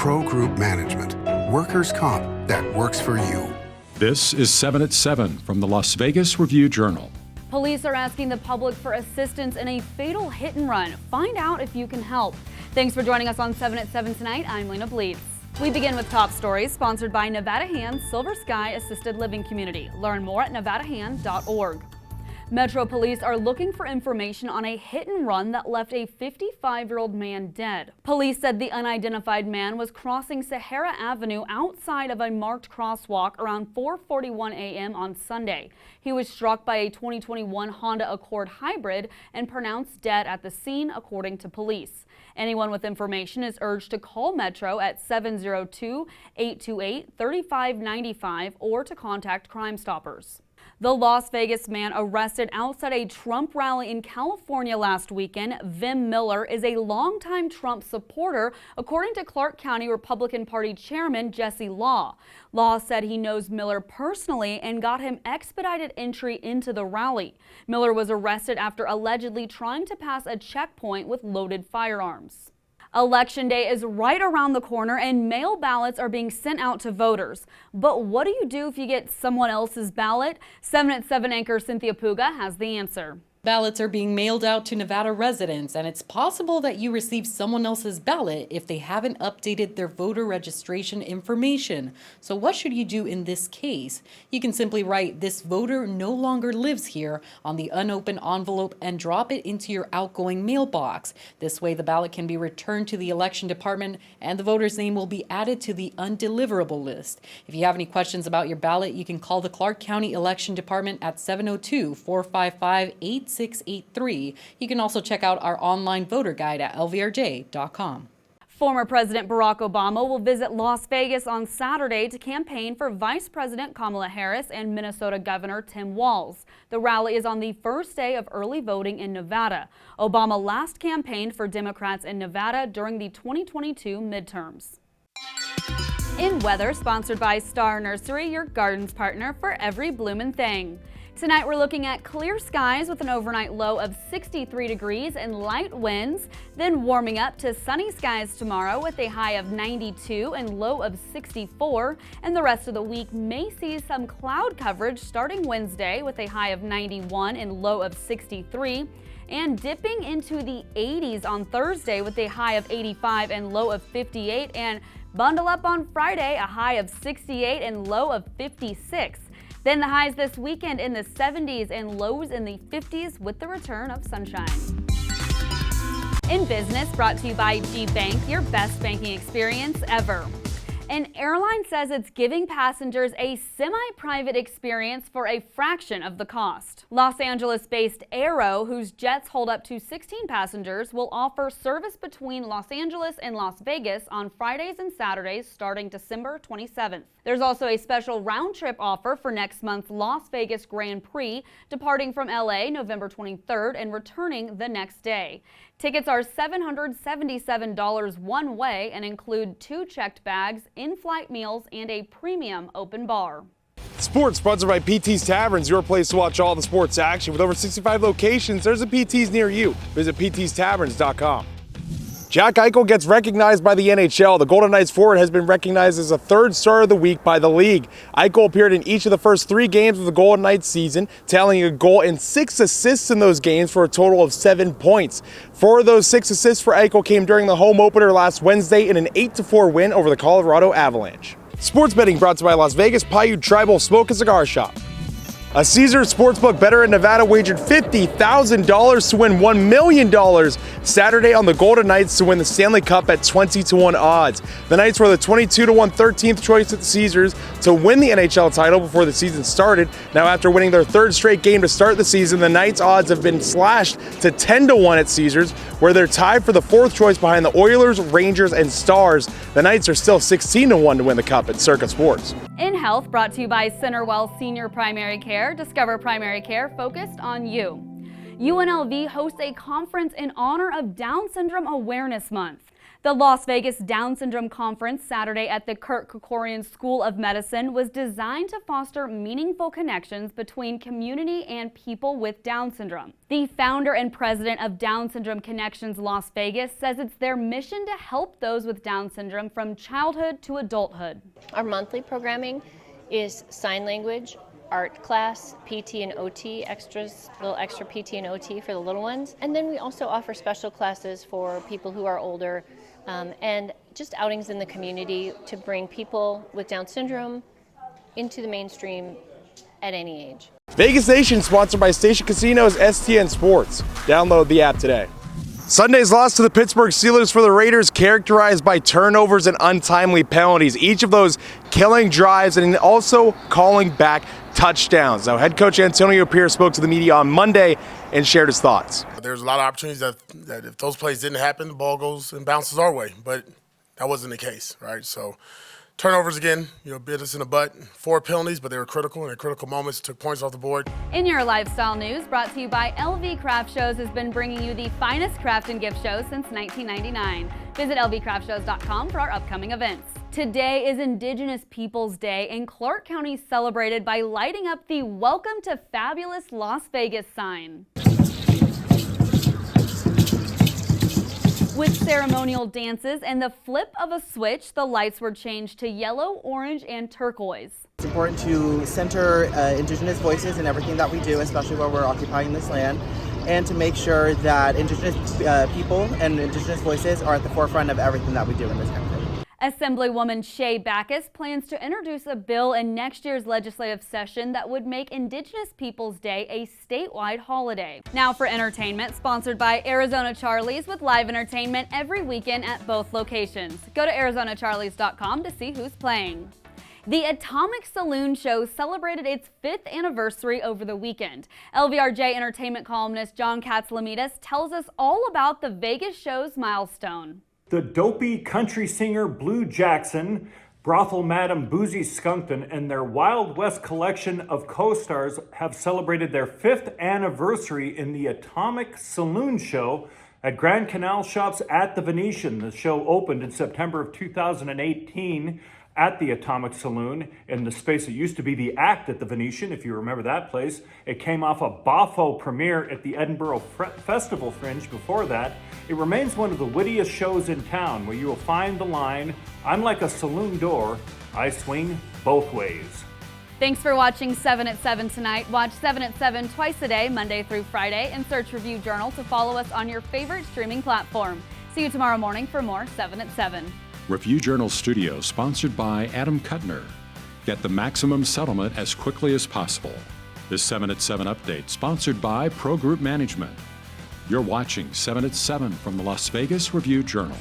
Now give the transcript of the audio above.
Pro Group Management. Workers' comp that works for you. This is 7 at 7 from the Las Vegas Review-Journal. Police are asking the public for assistance in a fatal hit and run. Find out if you can help. Thanks for joining us on 7 at 7 tonight. I'm Lena Bleeds. We begin with top stories sponsored by Nevada Hands Silver Sky Assisted Living Community. Learn more at nevadahand.org. Metro Police are looking for information on a hit and run that left a 55-year-old man dead. Police said the unidentified man was crossing Sahara Avenue outside of a marked crosswalk around 4:41 a.m. on Sunday. He was struck by a 2021 Honda Accord hybrid and pronounced dead at the scene, according to police. Anyone with information is urged to call Metro at 702-828-3595 or to contact Crime Stoppers. The Las Vegas man arrested outside a Trump rally in California last weekend, Vim Miller, is a longtime Trump supporter, according to Clark County Republican Party Chairman Jesse Law. Law said he knows Miller personally and got him expedited entry into the rally. Miller was arrested after allegedly trying to pass a checkpoint with loaded firearms. Election day is right around the corner and mail ballots are being sent out to voters. But what do you do if you get someone else's ballot? 7 at 7 anchor Cynthia Puga has the answer. Ballots are being mailed out to Nevada residents, and it's possible that you receive someone else's ballot if they haven't updated their voter registration information. So what should you do in this case? You can simply write, "This voter no longer lives here," on the unopened envelope and drop it into your outgoing mailbox. This way the ballot can be returned to the election department and the voter's name will be added to the undeliverable list. If you have any questions about your ballot, you can call the Clark County Election Department at 702-455-8683. You can also check out our online voter guide at lvrj.com. Former President Barack Obama will visit Las Vegas on Saturday to campaign for Vice President Kamala Harris and Minnesota Governor Tim Walz. The rally is on the first day of early voting in Nevada. Obama last campaigned for Democrats in Nevada during the 2022 midterms. In weather, sponsored by Star Nursery, your garden's partner for every bloomin' thing. Tonight we're looking at clear skies with an overnight low of 63 degrees and light winds, then warming up to sunny skies tomorrow with a high of 92 and low of 64, and the rest of the week may see some cloud coverage starting Wednesday with a high of 91 and low of 63, and dipping into the 80s on Thursday with a high of 85 and low of 58, and bundle up on Friday, a high of 68 and low of 56. Then the highs this weekend in the 70s and lows in the 50s with the return of sunshine. In business, brought to you by G Bank, your best banking experience ever. An airline says it's giving passengers a semi-private experience for a fraction of the cost. Los Angeles-based Aero, whose jets hold up to 16 passengers, will offer service between Los Angeles and Las Vegas on Fridays and Saturdays starting December 27th. There's also a special round-trip offer for next month's Las Vegas Grand Prix, departing from LA November 23rd and returning the next day. Tickets are $777 one way and include 2 checked bags, in-flight meals, and a premium open bar. Sports sponsored by PT's Taverns, your place to watch all the sports action. With over 65 locations, there's a PT's near you. Visit ptstaverns.com. Jack Eichel gets recognized by the NHL. The Golden Knights forward has been recognized as the 3rd star of the week by the league. Eichel appeared in each of the first 3 games of the Golden Knights season, tallying a goal and 6 assists in those games for a total of 7 points. 4 of those 6 assists for Eichel came during the home opener last Wednesday in an 8-4 win over the Colorado Avalanche. Sports betting brought to you by Las Vegas Paiute Tribal Smoke and Cigar Shop. A Caesars Sportsbook bettor in Nevada wagered $50,000 to win $1 million Saturday on the Golden Knights to win the Stanley Cup at 20-1 odds. The Knights were the 22-1 13th choice at the Caesars to win the NHL title before the season started. Now, after winning their 3rd straight game to start the season, the Knights' odds have been slashed to 10-1 at Caesars, where they're tied for the 4th choice behind the Oilers, Rangers, and Stars. The Knights are still 16-1 to win the Cup at Circa Sports. In health, brought to you by Centerwell Senior Primary Care. Discover primary care focused on you. UNLV hosts a conference in honor of Down Syndrome Awareness Month. The Las Vegas Down Syndrome Conference Saturday at the Kirk Kerkorian School of Medicine was designed to foster meaningful connections between community and people with Down syndrome. The founder and president of Down Syndrome Connections Las Vegas says it's their mission to help those with Down syndrome from childhood to adulthood. Our monthly programming is sign language, art class, PT and OT extras, little extra PT and OT for the little ones. And then we also offer special classes for people who are older and just outings in the community to bring people with Down syndrome into the mainstream at any age. Vegas Nation sponsored by Station Casino's STN Sports. Download the app today. Sunday's loss to the Pittsburgh Steelers for the Raiders characterized by turnovers and untimely penalties, each of those killing drives and also calling back touchdowns. Now, head coach Antonio Pierce spoke to the media on Monday and shared his thoughts. There's a lot of opportunities that if those plays didn't happen, the ball goes and bounces our way, but that wasn't the case, right? So turnovers again, bit us in the butt. 4 penalties, but they were critical, and at critical moments took points off the board. In your lifestyle news, brought to you by LV Craft Shows, has been bringing you the finest craft and gift shows since 1999. Visit lvcraftshows.com for our upcoming events. Today is Indigenous Peoples Day, and Clark County celebrated by lighting up the Welcome to Fabulous Las Vegas sign. With ceremonial dances and the flip of a switch, the lights were changed to yellow, orange, and turquoise. It's important to center Indigenous voices in everything that we do, especially while we're occupying this land, and to make sure that Indigenous people and Indigenous voices are at the forefront of everything that we do in this country. Assemblywoman Shay Backus plans to introduce a bill in next year's legislative session that would make Indigenous Peoples Day a statewide holiday. Now for entertainment, sponsored by Arizona Charlie's with live entertainment every weekend at both locations. Go to ArizonaCharlies.com to see who's playing. The Atomic Saloon Show celebrated its 5th anniversary over the weekend. LVRJ entertainment columnist John Katzlamidas tells us all about the Vegas show's milestone. The dopey country singer Blue Jackson, brothel madam Boozy Skunkton, and their Wild West collection of co-stars have celebrated their 5th anniversary in the Atomic Saloon Show at Grand Canal Shops at the Venetian. The show opened in September of 2018 at the Atomic Saloon in the space that used to be the Act at the Venetian, if you remember that place. It came off a Boffo premiere at the Edinburgh Festival Fringe before that. It remains one of the wittiest shows in town, where you will find the line, "I'm like a saloon door, I swing both ways." Thanks for watching 7 at 7 tonight. Watch 7 at 7 twice a day, Monday through Friday, and search Review Journal to follow us on your favorite streaming platform. See you tomorrow morning for more 7 at 7. Review Journal Studio, sponsored by Adam Kuttner. Get the maximum settlement as quickly as possible. This 7 at 7 update, sponsored by Pro Group Management. You're watching 7 at 7 from the Las Vegas Review Journal.